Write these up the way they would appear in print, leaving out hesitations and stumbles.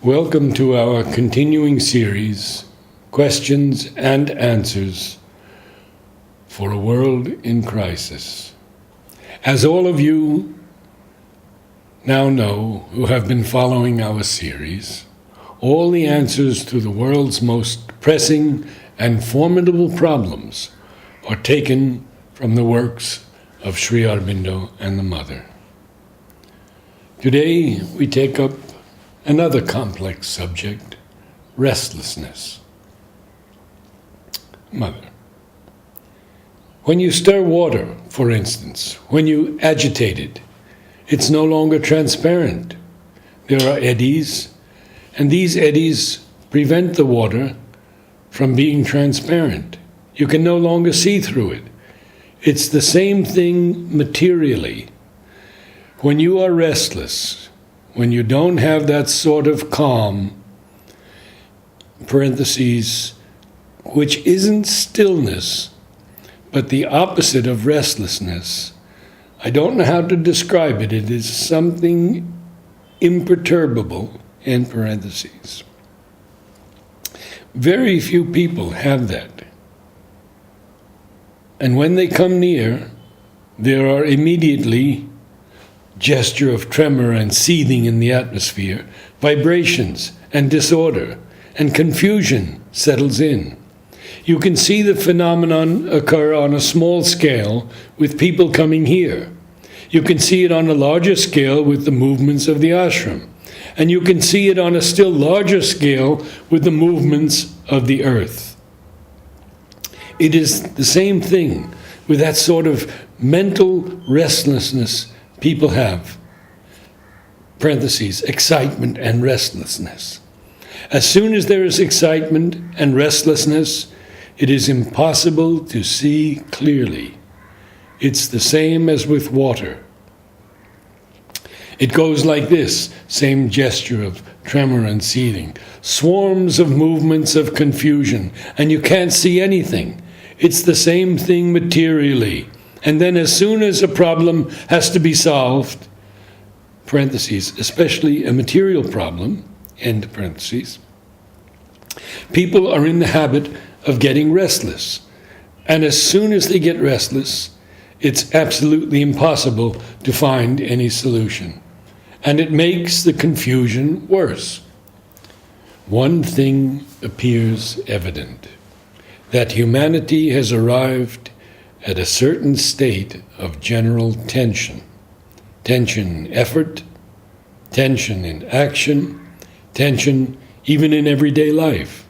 Welcome to our continuing series, Questions and Answers for a World in Crisis. As all of you now know who have been following our series, all the answers to the world's most pressing and formidable problems are taken from the works of Sri Aurobindo and the Mother. Today we take up another complex subject, restlessness. Mother, when you stir water, for instance, when you agitate it, it's no longer transparent. There are eddies, and these eddies prevent the water from being transparent. You can no longer see through it. It's the same thing materially. When you are restless, when you don't have that sort of calm, parentheses, which isn't stillness, but the opposite of restlessness. I don't know how to describe it. It is something imperturbable, in parentheses. Very few people have that. And when they come near, there are immediately gesture of tremor and seething in the atmosphere, vibrations and disorder, and confusion settles in. You can see the phenomenon occur on a small scale with people coming here. You can see it on a larger scale with the movements of the ashram. And you can see it on a still larger scale with the movements of the earth. It is the same thing with that sort of mental restlessness people have, parentheses, excitement and restlessness. As soon as there is excitement and restlessness, it is impossible to see clearly. It's the same as with water. It goes like this, same gesture of tremor and seething. Swarms of movements of confusion, and you can't see anything. It's the same thing materially. And then as soon as a problem has to be solved, parentheses, especially a material problem, end parentheses, people are in the habit of getting restless. And as soon as they get restless, it's absolutely impossible to find any solution. And it makes the confusion worse. One thing appears evident, that humanity has arrived at a certain state of general tension. Tension in effort, tension in action, tension even in everyday life.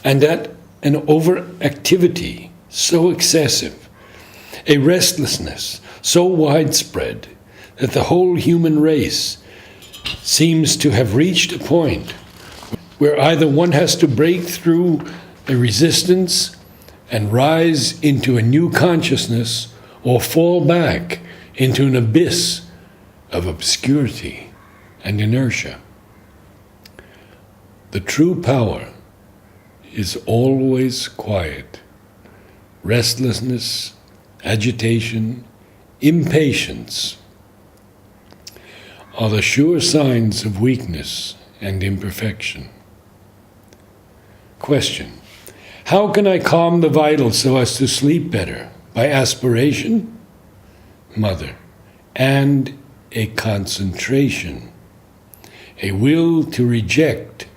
And that an overactivity so excessive, a restlessness so widespread, that the whole human race seems to have reached a point where either one has to break through a resistance and rise into a new consciousness, or fall back into an abyss of obscurity and inertia. The true power is always quiet. Restlessness, agitation, impatience are the sure signs of weakness and imperfection. Question: how can I calm the vitals so as to sleep better? By aspiration? Mother, and a concentration, a will to reject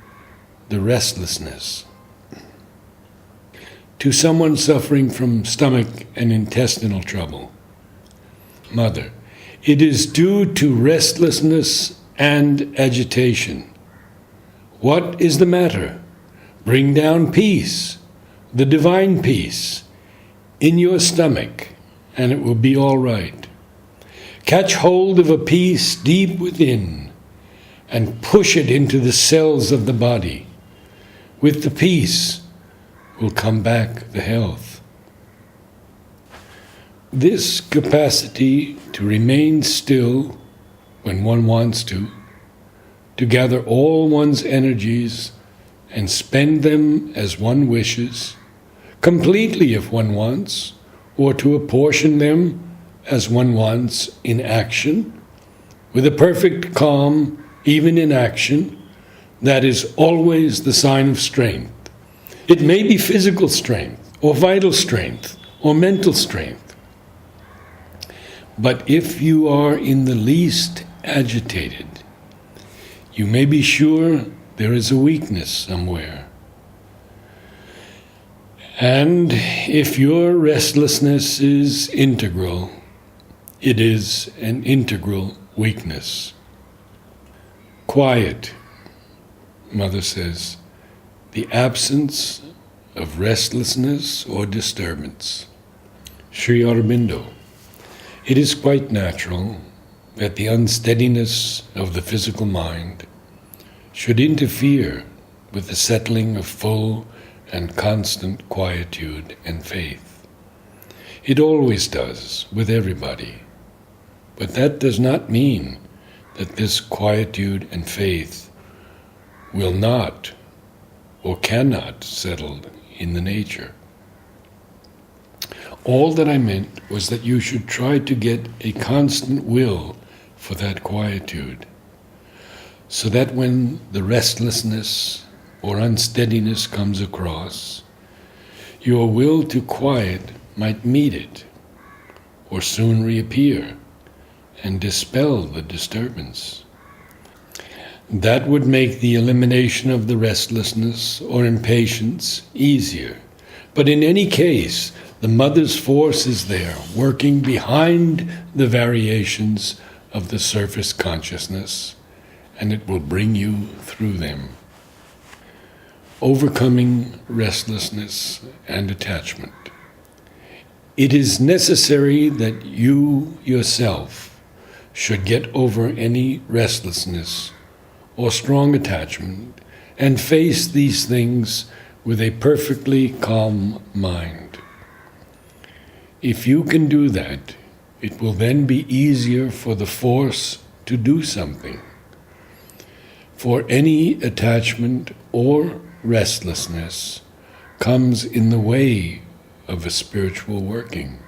the restlessness. To someone suffering from stomach and intestinal trouble. Mother, it is due to restlessness and agitation. What is the matter? Bring down peace, the divine peace, in your stomach, and it will be all right. Catch hold of a peace deep within and push it into the cells of the body. With the peace will come back the health. This capacity to remain still when one wants to gather all one's energies and spend them as one wishes, completely if one wants, or to apportion them as one wants in action, with a perfect calm, even in action, That is always the sign of strength. It may be physical strength, or vital strength, or mental strength. But if you are in the least agitated, you may be sure there is a weakness somewhere. And if your restlessness is integral, it is an integral weakness. Quiet, Mother says, the absence of restlessness or disturbance. Sri Aurobindo, it is quite natural that the unsteadiness of the physical mind should interfere with the settling of full and constant quietude and faith. It always does, with everybody. But that does not mean that this quietude and faith will not or cannot settle in the nature. All that I meant was that you should try to get a constant will for that quietude, so that when the restlessness or unsteadiness comes across, your will to quiet might meet it, or soon reappear, and dispel the disturbance. That would make the elimination of the restlessness or impatience easier. But in any case, the Mother's force is there, working behind the variations of the surface consciousness, and it will bring you through them. Overcoming restlessness and attachment. It is necessary that you yourself should get over any restlessness or strong attachment and face these things with a perfectly calm mind. If you can do that, it will then be easier for the force to do something. For any attachment or restlessness comes in the way of a spiritual working.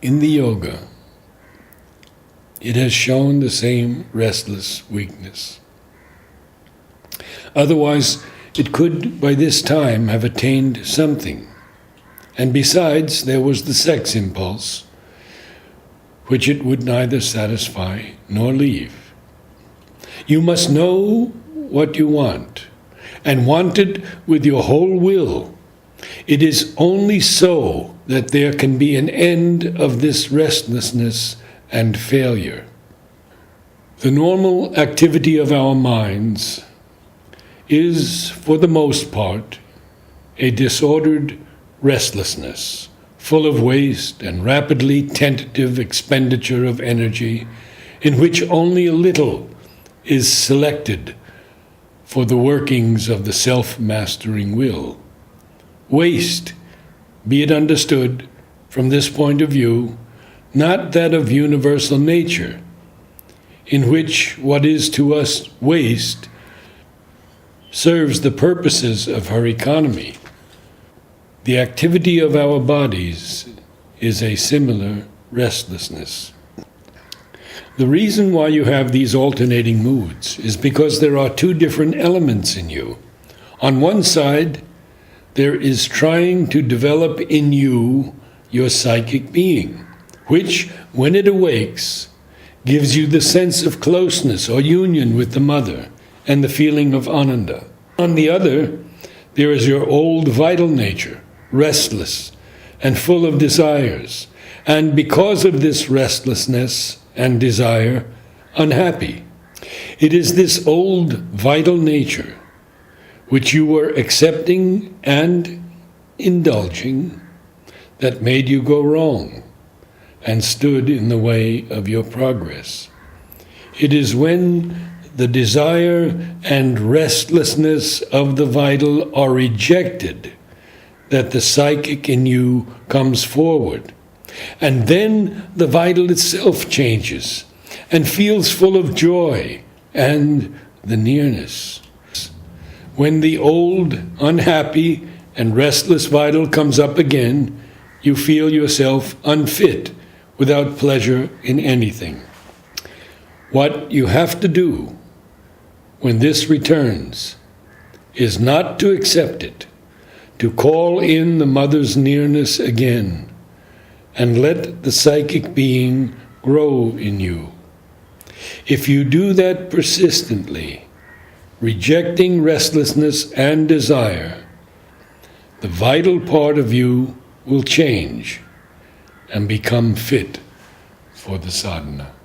In the yoga, it has shown the same restless weakness. Otherwise, it could by this time have attained something. And besides, there was the sex impulse, which it would neither satisfy nor leave. You must know what you want, and want it with your whole will. It is only so that there can be an end of this restlessness and failure. The normal activity of our minds is, for the most part, a disordered restlessness, full of waste and rapidly tentative expenditure of energy, in which only a little is selected for the workings of the self-mastering will. Waste, be it understood from this point of view, not that of universal nature, in which what is to us waste serves the purposes of her economy. The activity of our bodies is a similar restlessness. The reason why you have these alternating moods is because there are two different elements in you. On one side, there is trying to develop in you your psychic being, which, when it awakes, gives you the sense of closeness or union with the Mother and the feeling of Ananda. On the other, there is your old vital nature, restless and full of desires, and because of this restlessness and desire, unhappy. It is this old vital nature which you were accepting and indulging that made you go wrong and stood in the way of your progress. It is when the desire and restlessness of the vital are rejected that the psychic in you comes forward. And then the vital itself changes and feels full of joy and the nearness. When the old, unhappy, and restless vital comes up again, you feel yourself unfit, without pleasure in anything. What you have to do when this returns is not to accept it, to call in the mother's nearness again, and let the psychic being grow in you. If you do that persistently, rejecting restlessness and desire, the vital part of you will change and become fit for the sadhana.